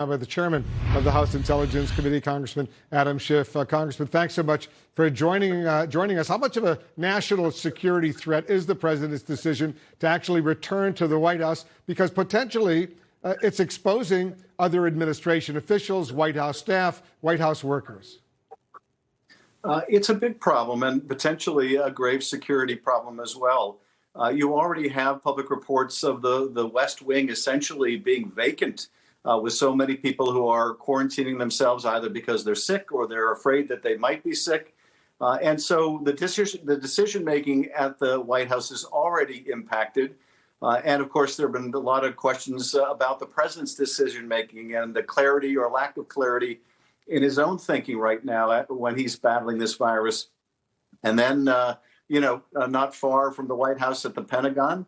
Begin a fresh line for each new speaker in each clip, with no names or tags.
By the chairman of the House Intelligence Committee, Congressman Adam Schiff. Congressman, thanks so much for joining us. How much of a national security threat is the president's decision to actually return to the White House? Because potentially it's exposing other administration officials, White House staff, White House workers.
It's a big problem and potentially a grave security problem as well. You already have public reports of the West Wing essentially being vacant, with so many people who are quarantining themselves either because they're sick or they're afraid that they might be sick. And so the decision making at the White House is already impacted. And of course, there have been a lot of questions about the president's decision making and the clarity or lack of clarity in his own thinking right now when he's battling this virus. And then, not far from the White House at the Pentagon,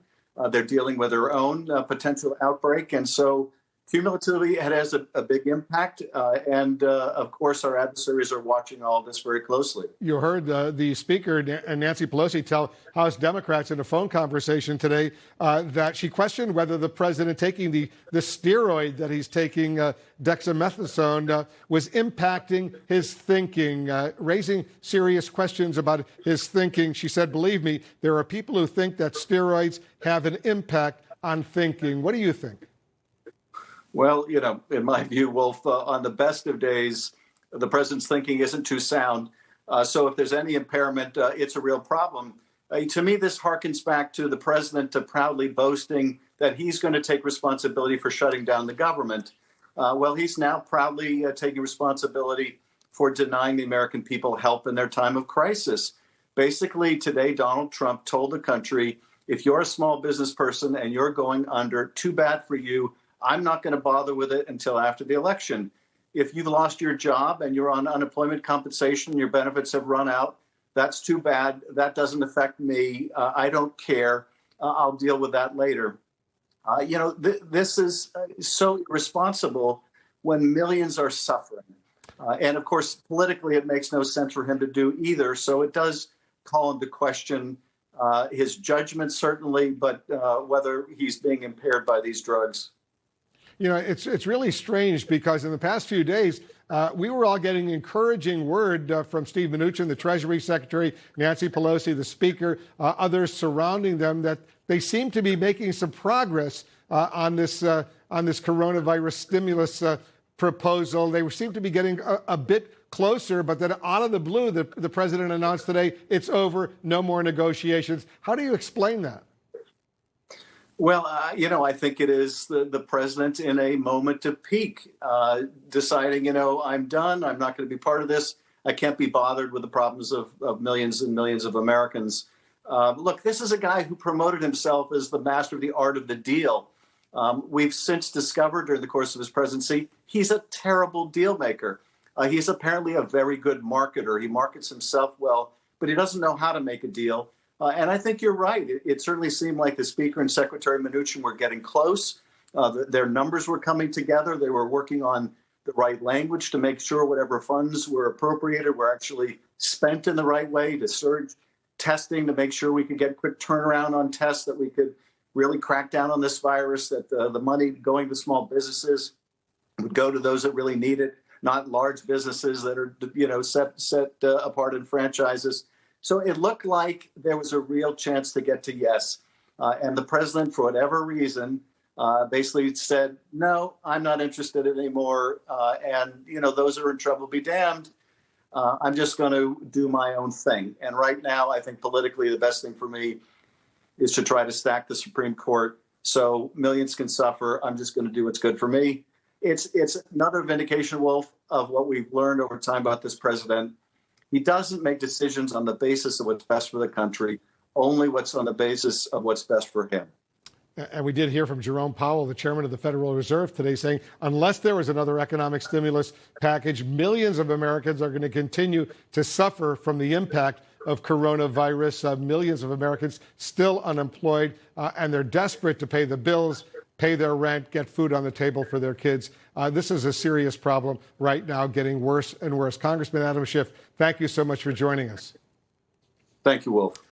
they're dealing with their own potential outbreak. And so cumulatively, it has a big impact. And of course, our adversaries are watching all this very closely.
You heard the Speaker, Nancy Pelosi, tell House Democrats in a phone conversation today that she questioned whether the president taking the steroid that he's taking, dexamethasone, was impacting his thinking, raising serious questions about his thinking. She said, believe me, there are people who think that steroids have an impact on thinking. What do you think?
Well, in my view, Wolf, on the best of days, the president's thinking isn't too sound. So if there's any impairment, it's a real problem. To me, this harkens back to the president proudly boasting that he's going to take responsibility for shutting down the government. Well, he's now proudly taking responsibility for denying the American people help in their time of crisis. Basically, today, Donald Trump told the country, if you're a small business person and you're going under, too bad for you. I'm not going to bother with it until after the election. If you've lost your job and you're on unemployment compensation, your benefits have run out, that's too bad. That doesn't affect me. I don't care. I'll deal with that later. This is so irresponsible when millions are suffering. And of course, politically, it makes no sense for him to do either. So it does call into question his judgment, certainly, but whether he's being impaired by these drugs.
It's really strange because in the past few days, we were all getting encouraging word from Steve Mnuchin, the Treasury Secretary, Nancy Pelosi, the Speaker, others surrounding them, that they seem to be making some progress on this coronavirus stimulus proposal. They seem to be getting a bit closer, but then out of the blue, the president announced today, it's over, no more negotiations. How do you explain that?
Well, I think it is the president in a moment of peak, deciding, I'm done. I'm not going to be part of this. I can't be bothered with the problems of millions and millions of Americans. Look, this is a guy who promoted himself as the master of the art of the deal. We've since discovered during the course of his presidency, he's a terrible deal maker. He's apparently a very good marketer. He markets himself well, but he doesn't know how to make a deal. And I think you're right. It certainly seemed like the Speaker and Secretary Mnuchin were getting close. Their numbers were coming together. They were working on the right language to make sure whatever funds were appropriated were actually spent in the right way, to surge testing, to make sure we could get quick turnaround on tests, that we could really crack down on this virus, that the money going to small businesses would go to those that really need it, not large businesses that are, set apart in franchises. So it looked like there was a real chance to get to yes. And the president, for whatever reason, basically said, no, I'm not interested anymore. And those who are in trouble be damned. I'm just going to do my own thing. And right now, I think politically, the best thing for me is to try to stack the Supreme Court so millions can suffer. I'm just going to do what's good for me. It's another vindication, Wolf, of what we've learned over time about this president. He doesn't make decisions on the basis of what's best for the country, only what's on the basis of what's best for him.
And we did hear from Jerome Powell, the chairman of the Federal Reserve, today saying unless there is another economic stimulus package, millions of Americans are going to continue to suffer from the impact of coronavirus. Millions of Americans still unemployed, and they're desperate to pay the bills, pay their rent, get food on the table for their kids. This is a serious problem right now, getting worse and worse. Congressman Adam Schiff, thank you so much for joining us.
Thank you, Wolf.